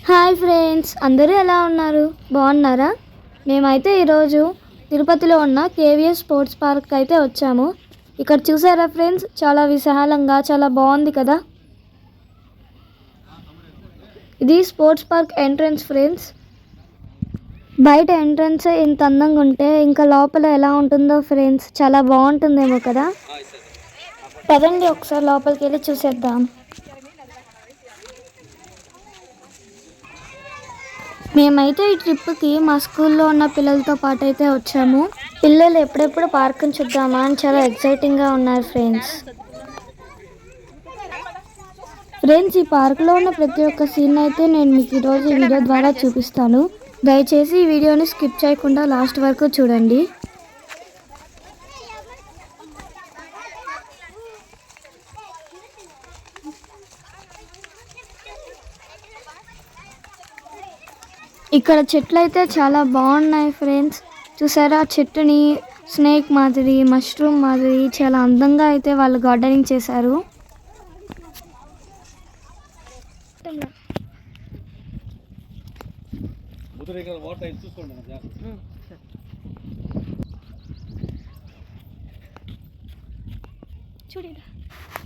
Hi friends, అందరూ ఎలా ఉన్నారు? బాగున్నారా? మేమైతే ఈరోజు తిరుపతిలో ఉన్న కేవీఎస్ స్పోర్ట్స్ పార్క్ అయితే వచ్చాము. ఇక్కడ చూసారా ఫ్రెండ్స్, చాలా విశాలంగా చాలా బాగుంది కదా. ఇది స్పోర్ట్స్ పార్క్ ఎంట్రన్స్ ఫ్రెండ్స్. బయట ఎంట్రన్స్ ఇంత అందంగా ఉంటే ఇంకా లోపల ఎలా ఉంటుందో ఫ్రెండ్స్, చాలా బాగుంటుందేమో కదా. పదండి ఒకసారి లోపలికి వెళ్ళి చూసేద్దాం. మేమైతే ఈ ట్రిప్కి మా స్కూల్లో ఉన్న పిల్లలతో పాటు అయితే వచ్చాము. పిల్లలు ఎప్పుడెప్పుడు పార్క్ని చూద్దామా అని చాలా ఎక్సైటింగ్గా ఉన్నారు ఫ్రెండ్స్. ఈ పార్క్లో ఉన్న ప్రతి ఒక్క సీన్ అయితే నేను మీకు ఈరోజు ఈ వీడియో ద్వారా చూపిస్తాను. దయచేసి ఈ వీడియోని స్కిప్ చేయకుండా లాస్ట్ వరకు చూడండి. ఇక్కడ చెట్లు అయితే చాలా బాగున్నాయి ఫ్రెండ్స్. చూసారా, చెట్టుని స్నేక్ మాదిరి, మష్రూమ్ మాదిరి చాలా అందంగా అయితే వాళ్ళు గార్డెనింగ్ చేశారు.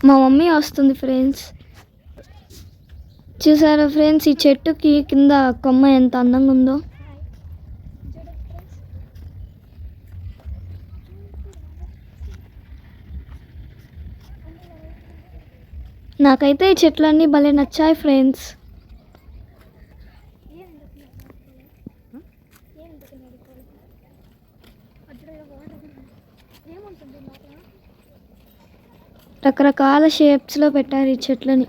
మా మమ్మీ వస్తుంది ఫ్రెండ్స్. చూసారా ఫ్రెండ్స్, ఈ చెట్టుకి కింద కొమ్మ ఎంత అందంగా ఉందో. నాకైతే ఈ చెట్లన్నీ భలే నచ్చాయి ఫ్రెండ్స్. రకరకాల షేప్స్లో పెట్టారు ఈ చెట్లని.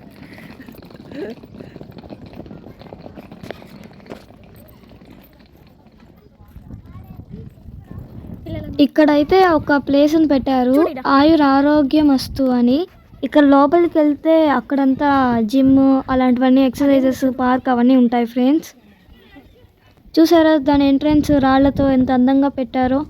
ఇక్కడైతే ఒక ప్లేస్ని పెట్టారు, ఆయుర్ ఆరోగ్యమస్తు అని. ఇక్కడ లోపలికి వెళ్తే అక్కడంతా జిమ్ అలాంటివన్నీ, ఎక్సర్సైజెస్ పార్క్ అవన్నీ ఉంటాయి ఫ్రెండ్స్. చూసారా దాని ఎంట్రన్స్ రాళ్లతో ఎంత అందంగా పెట్టారో.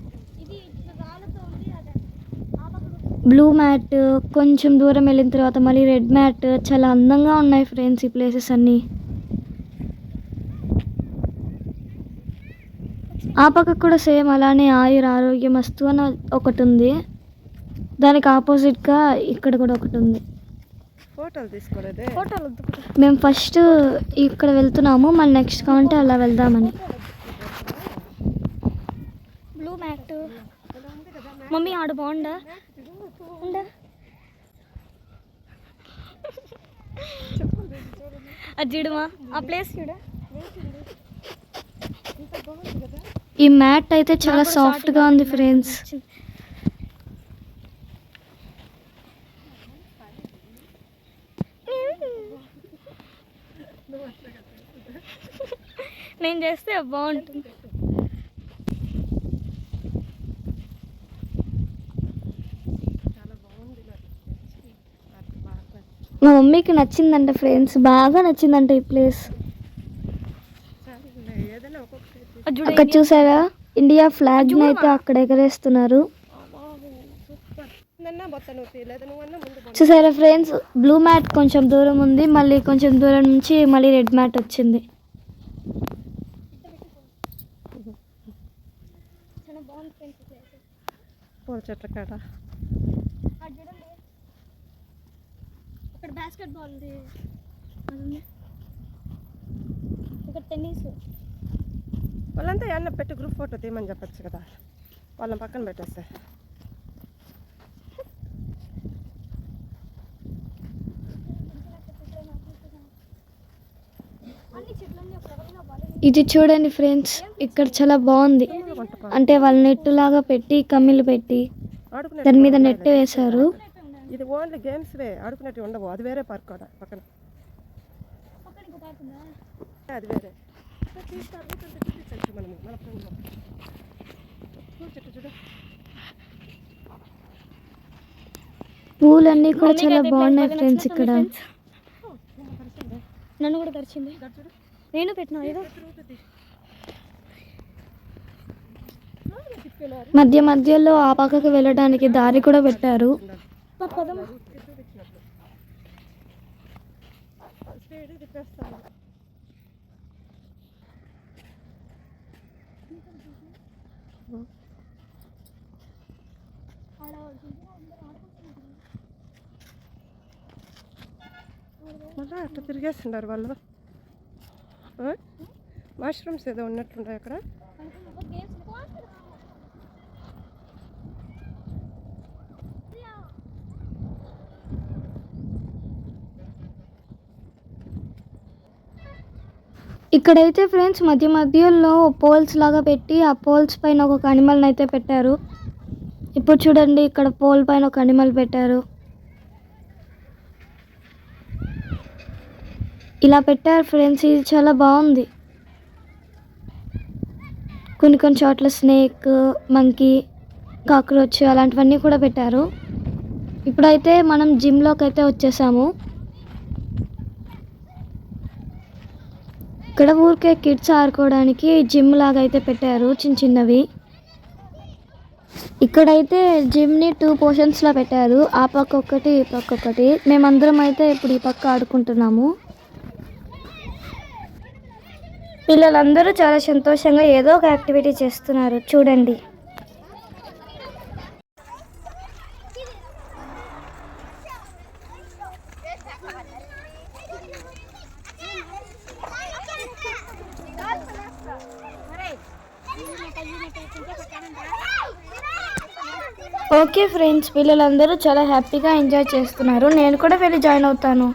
బ్లూ మ్యాట్, కొంచెం దూరం వెళ్ళిన తర్వాత మళ్ళీ రెడ్ మ్యాట్, చాలా అందంగా ఉన్నాయి ఫ్రెండ్స్ ఈ ప్లేసెస్ అన్నీ. ఆ పక్కకు కూడా సేమ్ అలానే ఆయుర్ ఆరోగ్యమస్తు అని ఒకటి ఉంది. దానికి ఆపోజిట్గా ఇక్కడ కూడా ఒకటి ఉంది. మేము ఫస్ట్ ఇక్కడ వెళ్తున్నాము, మళ్ళీ నెక్స్ట్ కావాలంటే అలా వెళ్దామని. బ్లూ మ్యాట్ మమ్మీ ఆడ బాగుండా అది చూడమా, ఆ ప్లేస్ చూడ. ఈ మ్యాట్ అయితే చాలా సాఫ్ట్గా ఉంది ఫ్రెండ్స్. నేను చేస్తే బాగుంటుంది. మా మమ్మీకి నచ్చిందంట ఫ్రెండ్స్, బాగా నచ్చిందంట ఈ ప్లేస్. అక్కడ చూసారా, ఇండియా ఫ్లాగ్ అయితే అక్కడ ఎగరేస్తున్నారు. చూసారా ఫ్రెండ్స్, బ్లూ మ్యాట్ కొంచెం దూరం ఉంది, మళ్ళీ కొంచెం దూరం నుంచి మళ్ళీ రెడ్ మ్యాట్ వచ్చింది. ఇక్కడ బాస్కెట్ బాల్ ఉంది, ఇక్కడ టెన్నిస్. వాళ్ళంతా ఏమన్నా పెట్టి గ్రూప్ ఫోటో తీయమని చెప్పచ్చు కదా, వాళ్ళని పక్కన పెట్టేస్తే. ఇది చూడండి ఫ్రెండ్స్, ఇక్కడ చాలా బాగుంది. అంటే వాళ్ళు నెట్ లాగా పెట్టి, కమ్మిలు పెట్టి దాని మీద నెట్ వేశారు. ఇది ఓన్లీ గేమ్స్ వే, ఆడుకునేట్టు ఉండవు. అది వేరే పార్క్ కూడా పక్కన, అది వేరే. పూలన్నీ కూడా చాలా బాగున్నాయి ఫ్రెండ్స్. ఇక్కడ నన్ను కూడా కరిచింది, నేను పెట్టినా. మధ్య మధ్యలో ఆ పక్కకు వెళ్ళడానికి దారి కూడా పెట్టారు. అట్లా తిరిగేస్తున్నారు వాళ్ళు. వాష్రూమ్స్ ఏదో ఉన్నట్లుంటాయి అక్కడ. ఇక్కడైతే ఫ్రెండ్స్ మధ్య మధ్యలో పోల్స్ లాగా పెట్టి ఆ పోల్స్ పైన ఒక అనిమల్ని అయితే పెట్టారు. ఇప్పుడు చూడండి ఇక్కడ పోల్ పైన ఒక అనిమల్ పెట్టారు. ఇలా పెట్టారు ఫ్రెండ్స్, ఇది చాలా బాగుంది. కొన్ని చోట్ల స్నేక్, మంకీ, కాక్రోచ్ అలాంటివన్నీ కూడా పెట్టారు. ఇప్పుడైతే మనం జిమ్లోకి అయితే వచ్చేసాము. ఇక్కడ ఊరికే కిడ్స్ ఆడుకోవడానికి జిమ్ లాగా అయితే పెట్టారు, చిన్నవి. ఇక్కడైతే జిమ్ని 2 పోర్షన్స్లో పెట్టారు, ఆ పక్క ఒకటి ఈ పక్క ఒకటి. మేమందరం అయితే ఇప్పుడు ఈ పక్క ఆడుకుంటున్నాము. పిల్లలందరూ చాలా సంతోషంగా ఏదో ఒక యాక్టివిటీ చేస్తున్నారు చూడండి. ఓకే ఫ్రెండ్స్, పిల్లలందరూ చాలా హ్యాపీగా ఎంజాయ్ చేస్తున్నారు. నేను కూడా వెళ్ళి జాయిన్ అవుతాను.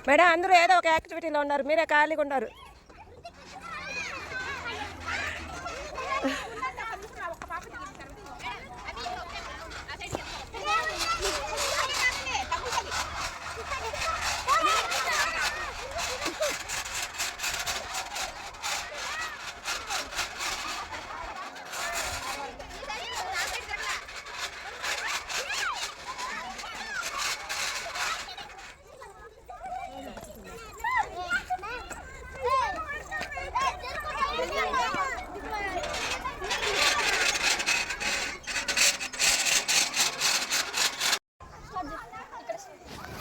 మేడం అందరూ ఏదో ఒక యాక్టివిటీలో ఉన్నారు, మీరే ఖాళీగా ఉన్నారు.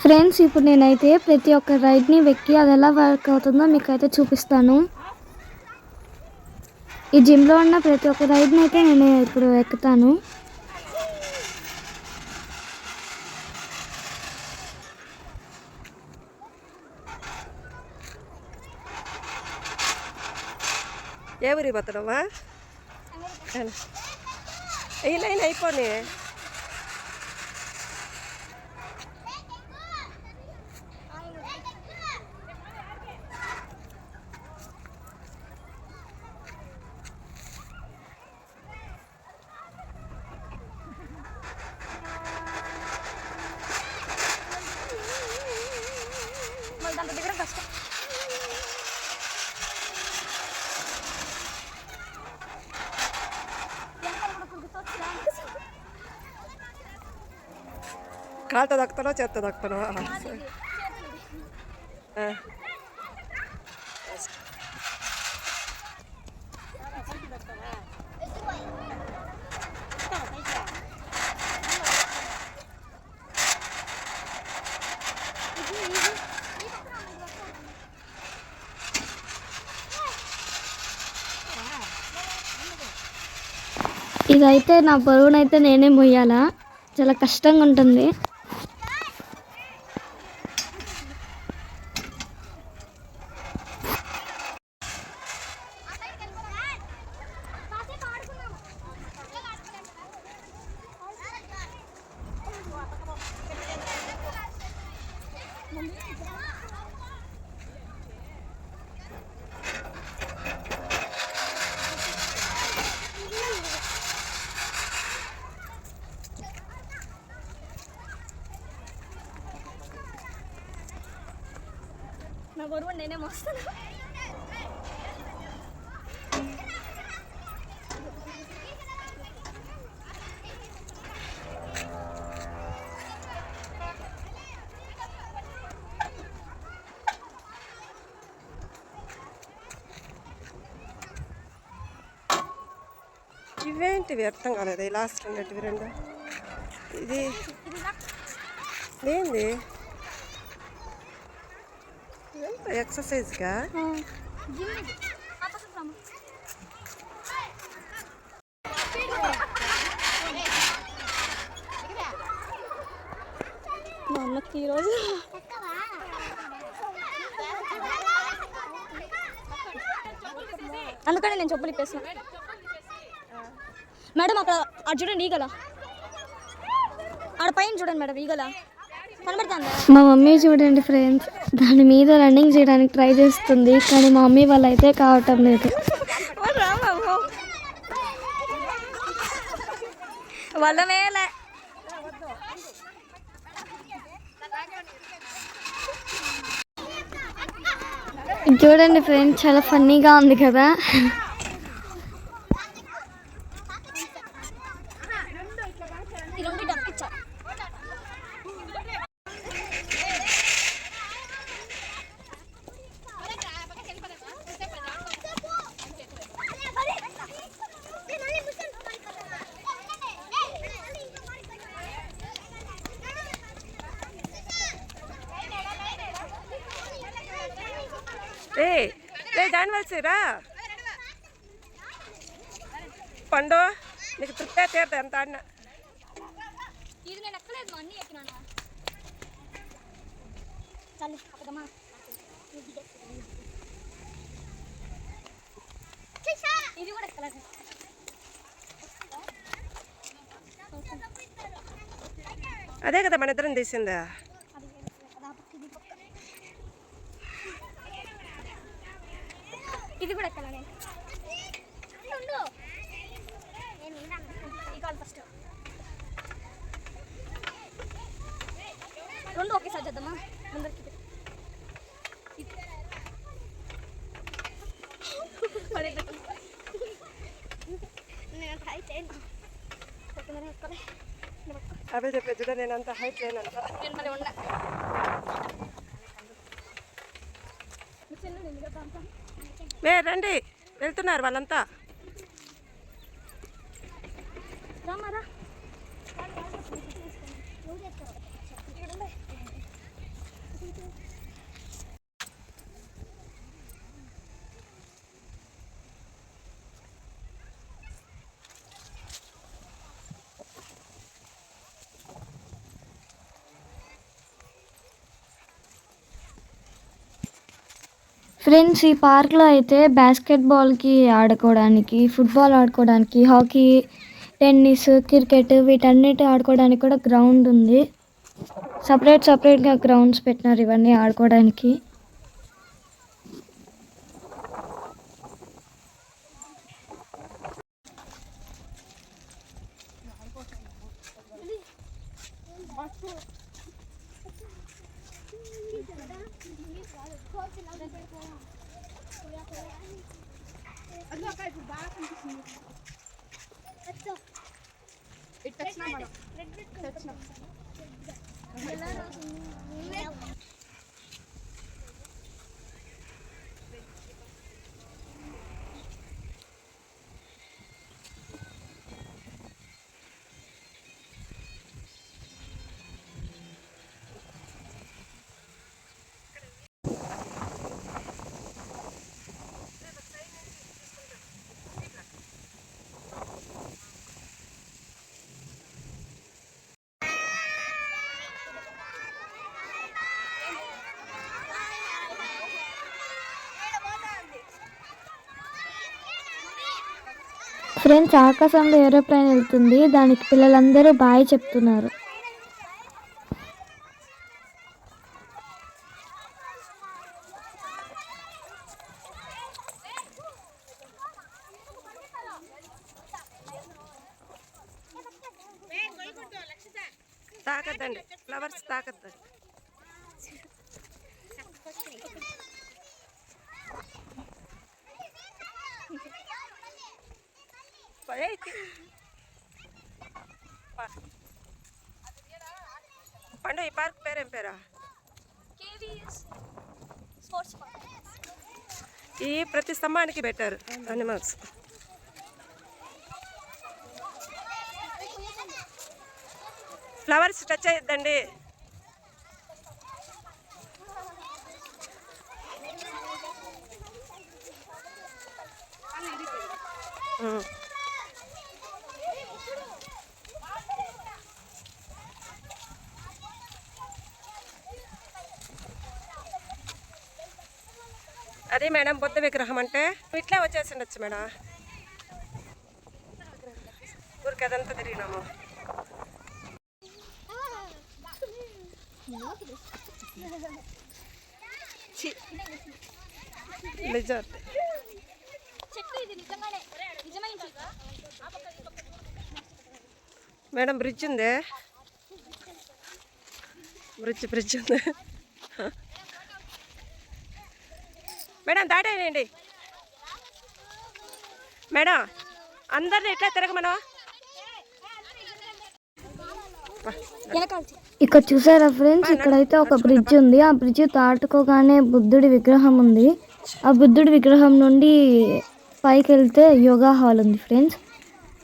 ఫ్రెండ్స్, ఇప్పుడు నేనైతే ప్రతి ఒక్క రైడ్ని వెక్కి అది ఎలా వర్క్ అవుతుందో మీకైతే చూపిస్తాను. ఈ జిమ్లో ఉన్న ప్రతి ఒక్క రైడ్ని అయితే నేను ఇప్పుడు ఎక్కుతాను. ఏ ఊరి పోతున్నావా? ఈ లైన్ అయిపోయి కాలుతో దక్కుతానో చేత్తో దక్కుతానో. ఇదైతే నా బరువునైతే నేనే మొయ్యాలా, చాలా కష్టంగా ఉంటుంది. నా బరువు నేనే మోస్తాను. ఇవేంటివి అర్థం కాలేదు. లాస్ట్ ఉన్నట్టువి రెండు. ఇది ఏంది? ఎక్సర్సైజ్గా మా అమ్మకి ఈరోజు అందుకని నేను చెప్పులు ఇప్పేస్తాను. మేడం అక్కడ అది చూడండి ఈగల, ఆడ పైన చూడండి మేడం ఈగల కనబడుతుందా? మా మమ్మీ చూడండి ఫ్రెండ్స్, దాని మీద రన్నింగ్ చేయడానికి ట్రై చేస్తుంది, కానీ మా మమ్మీ వాళ్ళు అయితే కావటం లేదు. వాళ్ళమేలే చూడండి ఫ్రెండ్స్, చాలా ఫన్నీగా ఉంది కదా. దానివల్సిరా పండు నీకు తృప్తే తీరుతా ఎంత ఆడినా. ఇది నేను ఎక్కలేదు, మా అన్నీ ఎక్కినానా. చాలు అక్కడమ్మా. ఇది కూడా ఎక్కలేదు. అదే కదా మన ఇద్దరం తీసిందా. ఇది కూడా ఎక్కలా నేను. ఫస్ట్ రెండు ఒకేసారి చేద్దామా. ముందరికి అవే చెప్పే చూడ, నేను అంత హైట్ లేనంత. రండి, వెళ్తున్నారు వాళ్ళంతా. రామారా ఫ్రెండ్స్, ఈ పార్క్లో అయితే బాస్కెట్బాల్కి ఆడుకోవడానికి, ఫుట్బాల్ ఆడుకోవడానికి, హాకీ, టెన్నిస్, క్రికెట్ వీటన్నిటి ఆడుకోవడానికి కూడా గ్రౌండ్ ఉంది. సపరేట్గా గ్రౌండ్స్ పెట్టినారు ఇవన్నీ ఆడుకోవడానికి. ఫ్రెండ్స్, ఆకాశంలో ఏరోప్లేన్ వెళ్తుంది. దానికి పిల్లలందరూ బాయ్ చెప్తున్నారు. తాకద్దండి, ఫ్లవర్స్ తాకద్దండి. పండు, ఈ పార్క్ పేరేం పేరా? ఈ ప్రతి స్తంభానికి పెట్టారు అనిమల్స్. Flowers touch అయ్యిద్దండి. అదే మేడం బుద్ధ విగ్రహం అంటే ఇట్లా వచ్చేసి ఉండొచ్చు మేడం. ఊరికి అదంతా తిరిగినాము. మేడం బ్రిడ్జ్ ఉంది, బ్రిడ్జ్ ఉంది మేడం. దాటేయండి మేడం, అందరిని ఎట్లా తిరగమను. ఇక్కడ చూసారా ఫ్రెండ్స్, ఇక్కడైతే ఒక బ్రిడ్జ్ ఉంది. ఆ బ్రిడ్జ్ దాటుకోగానే బుద్ధుడి విగ్రహం ఉంది. ఆ బుద్ధుడి విగ్రహం నుండి పైకి వెళ్తే యోగా హాల్ ఉంది ఫ్రెండ్స్.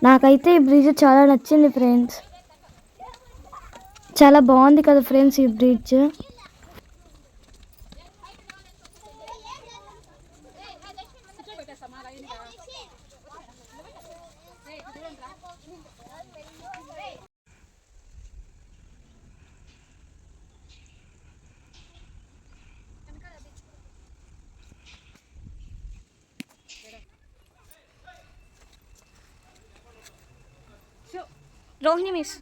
నాకైతే ఈ బ్రిడ్జ్ చాలా నచ్చింది ఫ్రెండ్స్. చాలా బాగుంది కదా ఫ్రెండ్స్ ఈ బ్రిడ్జ్. రోహిణి మిస్,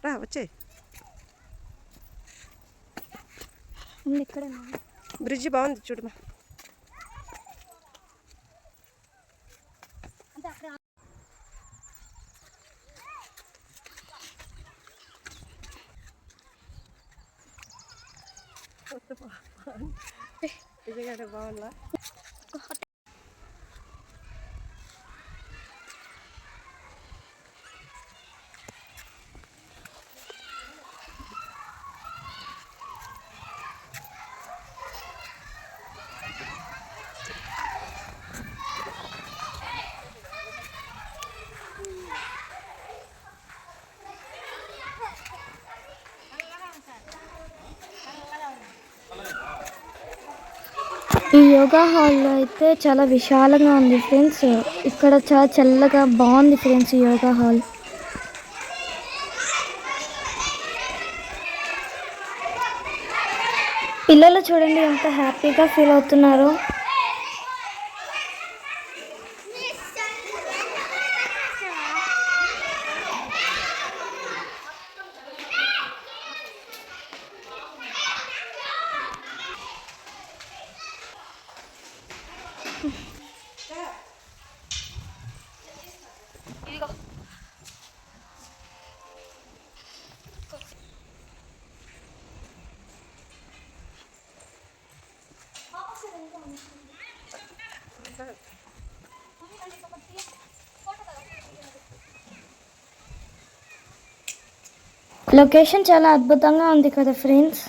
రా వచ్చే. బ్రిడ్జ్ బాగుంది చూడమా. నిజంగానే బాగుందా? ఈ యోగా హాల్లో అయితే చాలా విశాలంగా ఉంది ఫ్రెండ్స్. ఇక్కడ చాలా చల్లగా బాగుంది ఫ్రెండ్స్ ఈ యోగా హాల్. పిల్లలు చూడండి ఎంత హ్యాపీగా ఫీల్ అవుతున్నారు. లొకేషన్ చాలా అద్భుతంగా ఉంది కదా ఫ్రెండ్స్.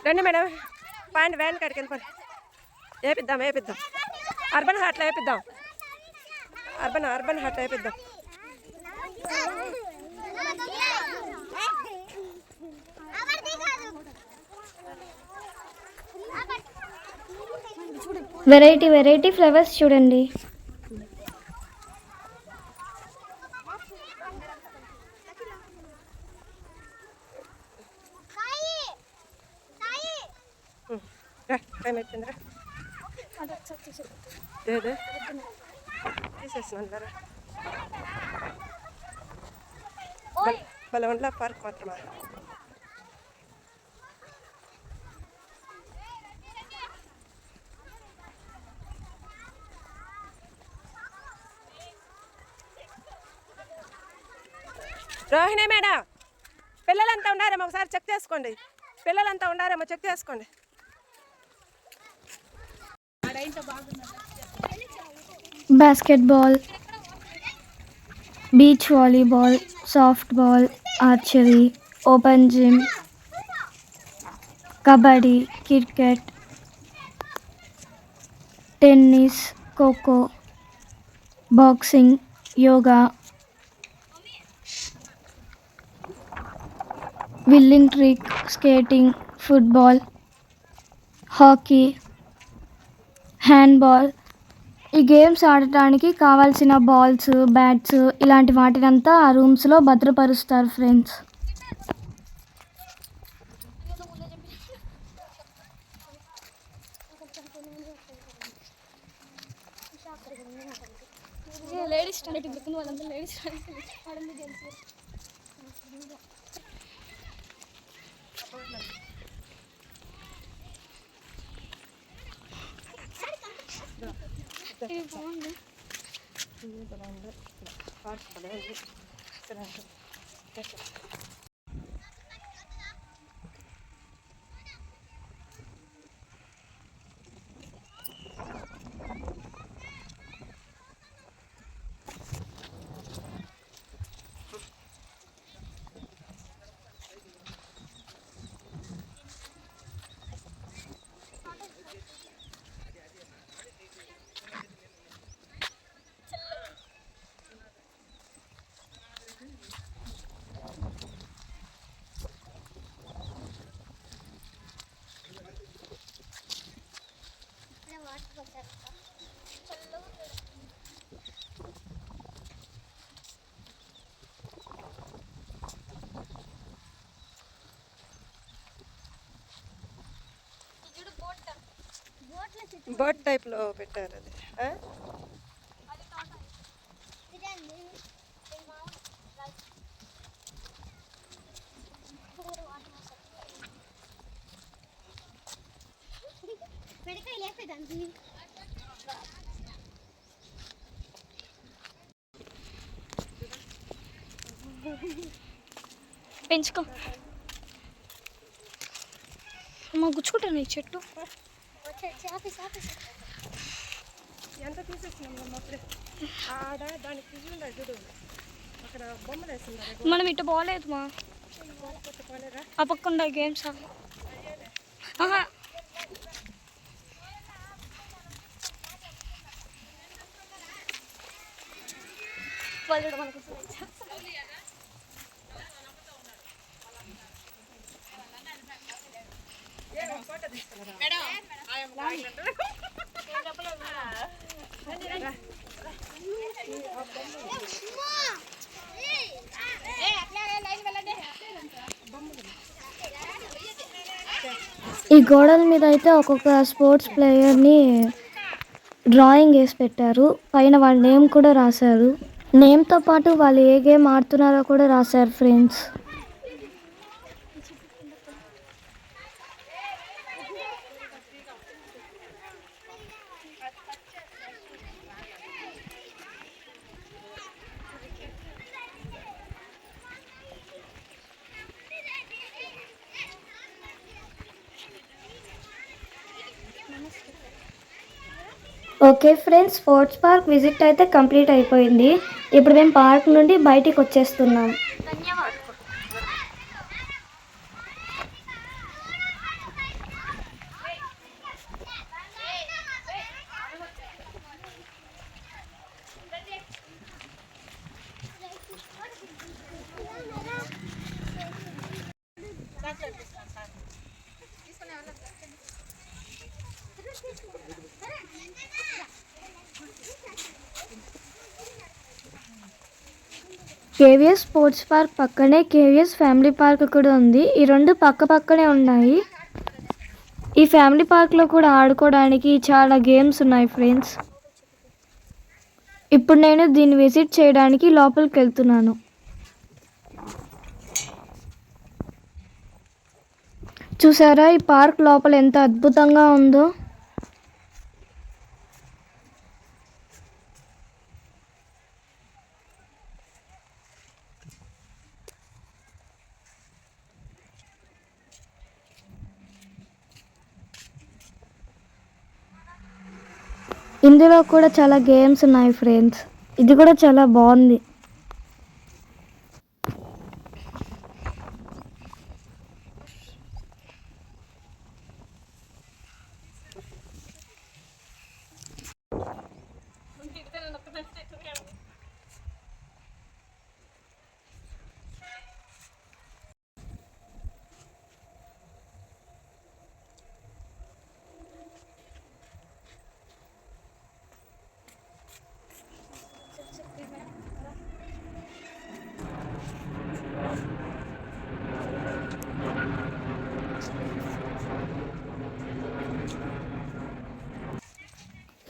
రండి మేడం. పాయింట్ వ్యాన్ కాడికి వెళ్ళిపోయి వేపిద్దాం అర్బన్ హాట్లో వేపిద్దాం అర్బన్ హాట్ వేపిద్దాం. వెరైటీ ఫ్లేవర్స్ చూడండి. టైం అయిపోయిందిరా తీసేసినారా బలవండ్ల పార్క్ మాత్రమే. రోహిణి మేడం పిల్లలంతా ఉండారేమో ఒకసారి చెక్ చేసుకోండి. Basketball, beach volleyball, soft ball, archery, open gym, kabaddi, cricket, tennis, kho kho, boxing, yoga, willing trick, skating, football, hockey, handball. ఈ గేమ్స్ ఆడటానికి కావాల్సిన బాల్స్, బ్యాట్స్ ఇలాంటి వాటినంతా ఆ రూమ్స్లో భద్రపరుస్తారు ఫ్రెండ్స్. బోట్ టైప్లో పెట్టారు అది. పెంచుకో అమ్మ, గుచ్చుకుంటాను ఈ చెట్టు. ఎంత తీసేసినాం అప్పుడే ఆడ దానికి తీసి చూడు అక్కడ బొమ్మలు వేసింది. మనం ఇటు పోలేదు మా ఆ పక్క గేమ్స్. ఈ గోడల మీద అయితే ఒక్కొక్క స్పోర్ట్స్ ప్లేయర్ని డ్రాయింగ్ వేసి పెట్టారు. పైన వాళ్ళ నేమ్ కూడా రాశారు. నేమ్తో పాటు వాళ్ళు ఏ గేమ్ ఆడుతున్నారో కూడా రాశారు friends. Okay friends, sports park visit అయితే కంప్లీట్ అయిపోయింది. ఇప్పుడు మేము పార్క్ నుండి బయటికి వచ్చేస్తున్నాం. కేవీఎస్ స్పోర్ట్స్ పార్క్ పక్కనే కేవీఎస్ ఫ్యామిలీ పార్క్ కూడా ఉంది. ఈ రెండు పక్క పక్కనే ఉన్నాయి. ఈ ఫ్యామిలీ పార్క్లో కూడా ఆడుకోవడానికి చాలా గేమ్స్ ఉన్నాయి ఫ్రెండ్స్. ఇప్పుడు నేను దీన్ని విజిట్ చేయడానికి లోపలికి వెళ్తున్నాను. చూసారా ఈ పార్క్ లోపల ఎంత అద్భుతంగా ఉందో. ఇందులో కూడా చాలా గేమ్స్ ఉన్నాయి ఫ్రెండ్స్. ఇది కూడా చాలా బాగుంది.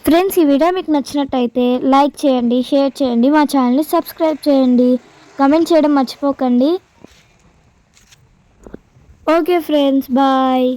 ఫ్రెండ్స్ ఈ వీడియో మీకు నచ్చినట్టయితే లైక్ చేయండి, షేర్ చేయండి, మా ఛానల్ని సబ్స్క్రైబ్ చేయండి, కమెంట్ చేయడం మర్చిపోకండి. Okay friends, bye.